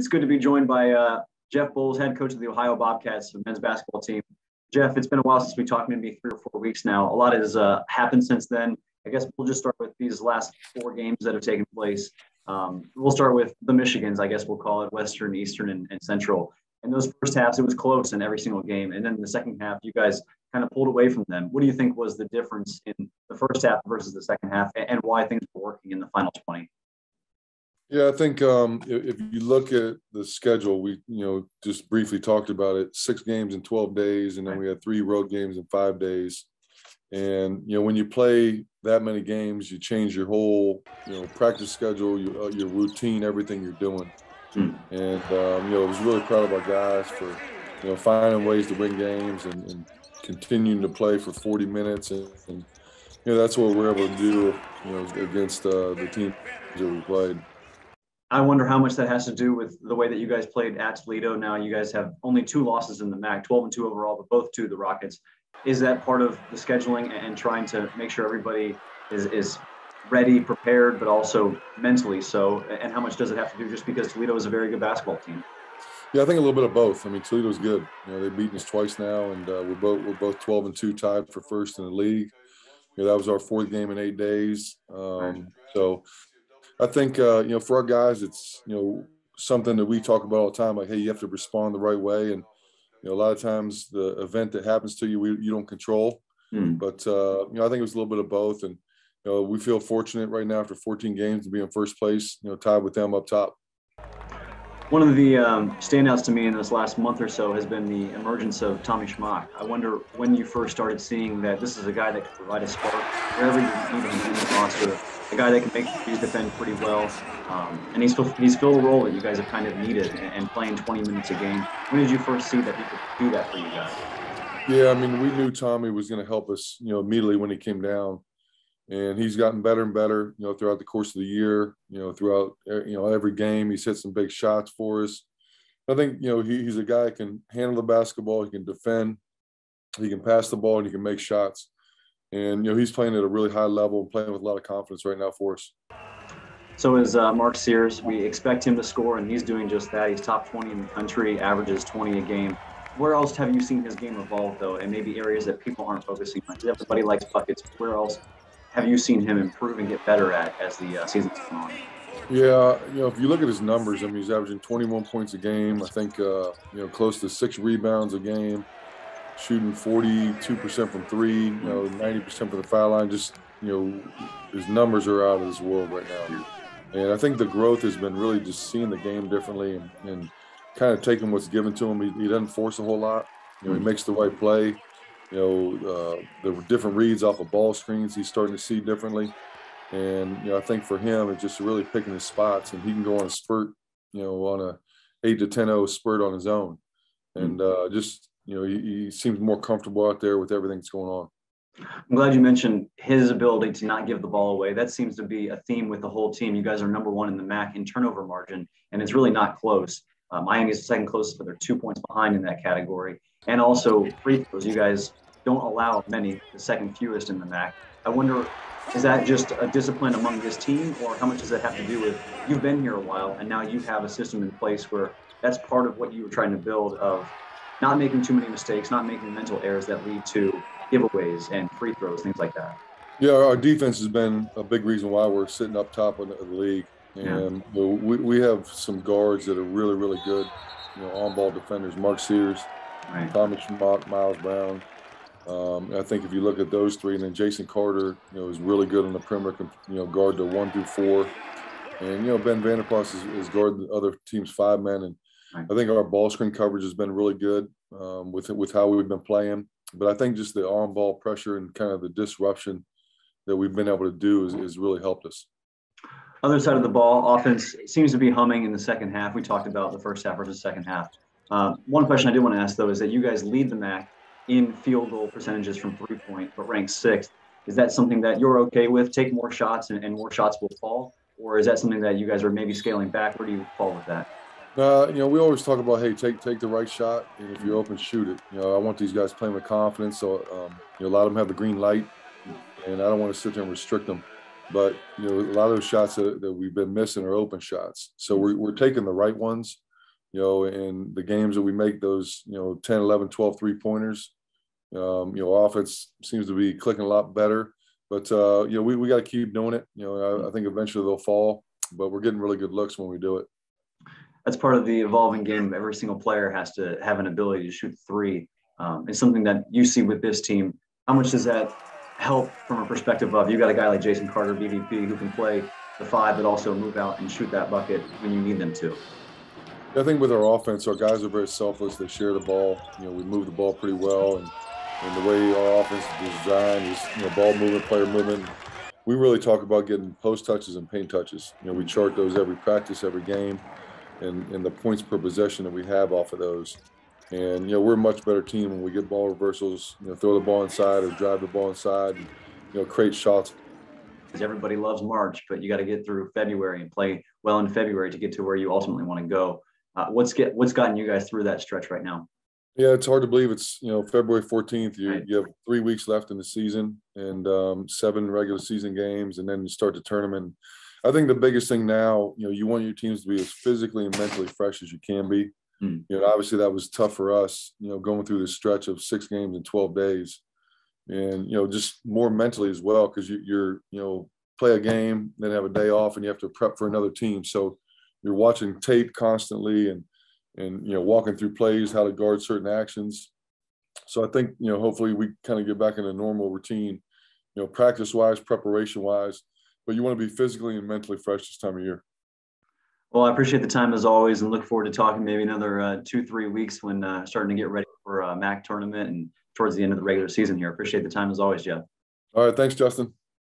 It's good to be joined by Jeff Boals, head coach of the Ohio Bobcats, the men's basketball team. Jeff, it's been a while since we talked, maybe 3 or 4 weeks now. A lot has happened since then. I guess we'll just start with these last 4 games that have taken place. We'll start with the Michigans, I guess we'll call it, Western, Eastern, and Central. In those first halves, it was close in every single game. And then in the second half, you guys kind of pulled away from them. What do you think was the difference in the first half versus the second half, and why things were working in the final 20? Yeah, I think if you look at the schedule, we just briefly talked about it. 6 games in 12 days, and then we had 3 road games in 5 days. And when you play that many games, you change your whole practice schedule, your routine, everything you're doing. And I was really proud of our guys for finding ways to win games and continuing to play for 40 minutes, and that's what we're able to do against the teams that we played. I wonder how much that has to do with the way that you guys played at Toledo. Now you guys have only 2 losses in the MAC, 12-2 overall, but both to the Rockets. Is that part of the scheduling and trying to make sure everybody is ready, prepared, but also mentally so? And how much does it have to do just because Toledo is a very good basketball team? Yeah, I think a little bit of both. I mean, Toledo's good. They've beaten us twice now, and we're both 12-2, tied for first in the league. That was our 4th game in 8 days. So I think, for our guys, it's, something that we talk about all the time, like, hey, you have to respond the right way. And, a lot of times the event that happens to you, you don't control. But, I think it was a little bit of both. And, we feel fortunate right now after 14 games to be in first place, tied with them up top. One of the standouts to me in this last month or so has been the emergence of Tommy Schmack. I wonder when you first started seeing that this is a guy that can provide a spark wherever you need him in the roster, a guy that can make these defend pretty well, and he's filled a role that you guys have kind of needed and playing 20 minutes a game. When did you first see that he could do that for you guys? Yeah, I mean, we knew Tommy was going to help us, immediately when he came down. And he's gotten better and better, throughout the course of the year, throughout, every game. He's hit some big shots for us. I think, he's a guy that can handle the basketball. He can defend. He can pass the ball, and he can make shots. And, he's playing at a really high level and playing with a lot of confidence right now for us. So is Mark Sears. We expect him to score, and he's doing just that. He's top 20 in the country, averages 20 a game. Where else have you seen his game evolve, though, and maybe areas that people aren't focusing on? Everybody likes buckets. Where else have you seen him improve and get better at as the season's gone on? Yeah, if you look at his numbers, I mean, he's averaging 21 points a game. I think, close to 6 rebounds a game, shooting 42% from 3, 90% from the foul line. Just, his numbers are out of this world right now. And I think the growth has been really just seeing the game differently and kind of taking what's given to him. He doesn't force a whole lot. He makes the right play. The different reads off of ball screens he's starting to see differently. And, I think for him, it's just really picking his spots, and he can go on a spurt, on a 8 to 10-0 spurt on his own. And he seems more comfortable out there with everything that's going on. I'm glad you mentioned his ability to not give the ball away. That seems to be a theme with the whole team. You guys are number 1 in the MAC in turnover margin, and it's really not close. Miami is the second closest, but they're 2 points behind in that category. And also free throws. You guys don't allow many, the second fewest in the MAC. I wonder, is that just a discipline among this team, or how much does that have to do with you've been here a while and now you have a system in place where that's part of what you were trying to build, of not making too many mistakes, not making mental errors that lead to giveaways and free throws, things like that? Yeah, our defense has been a big reason why we're sitting up top of the league. And we have some guards that are really, really good, on-ball defenders. Mark Sears, Tommy Schmack, Miles Brown. I think if you look at those 3, and then Jason Carter, is really good on the perimeter, guard the 1 through 4. And, Ben Vanderplas is guard the other team's 5 men. And I think our ball screen coverage has been really good with how we've been playing. But I think just the on-ball pressure and kind of the disruption that we've been able to do has really helped us. Other side of the ball, offense seems to be humming in the second half. We talked about the first half versus second half. One question I did want to ask, though, is that you guys lead the MAC in field goal percentages from 3-point, but ranked 6th. Is that something that you're okay with? Take more shots and more shots will fall? Or is that something that you guys are maybe scaling back? Where do you fall with that? We always talk about, hey, take the right shot, and if you're open, shoot it. I want these guys playing with confidence. So, a lot of them have the green light, and I don't want to sit there and restrict them. But, a lot of those shots that we've been missing are open shots. So we're taking the right ones. in the games that we make those, 10, 11, 12 3-pointers, offense seems to be clicking a lot better. But, we got to keep doing it. I think eventually they'll fall, but we're getting really good looks when we do it. That's part of the evolving game. Every single player has to have an ability to shoot three. It's something that you see with this team. How much does that help from a perspective of you got a guy like Jason Carter, BVP, who can play the five, but also move out and shoot that bucket when you need them to? I think with our offense, our guys are very selfless. They share the ball. We move the ball pretty well, and the way our offense is designed is, ball movement, player movement. We really talk about getting post touches and paint touches. We chart those every practice, every game, and the points per possession that we have off of those. And, we're a much better team when we get ball reversals, throw the ball inside or drive the ball inside and, create shots. Everybody loves March, but you got to get through February and play well in February to get to where you ultimately want to go. What's gotten you guys through that stretch right now? Yeah, it's hard to believe it's, February 14th. You have 3 weeks left in the season and 7 regular season games, and then you start the tournament. I think the biggest thing now, you want your teams to be as physically and mentally fresh as you can be. Obviously that was tough for us, going through this stretch of 6 games in 12 days. And, just more mentally as well, because you're play a game, then have a day off, and you have to prep for another team. So you're watching tape constantly and walking through plays, how to guard certain actions. So I think, hopefully we kind of get back in a normal routine, practice-wise, preparation-wise, but you want to be physically and mentally fresh this time of year. Well, I appreciate the time as always, and look forward to talking maybe another 2-3 weeks when starting to get ready for a MAC tournament and towards the end of the regular season here. Appreciate the time as always, Jeff. All right. Thanks, Justin.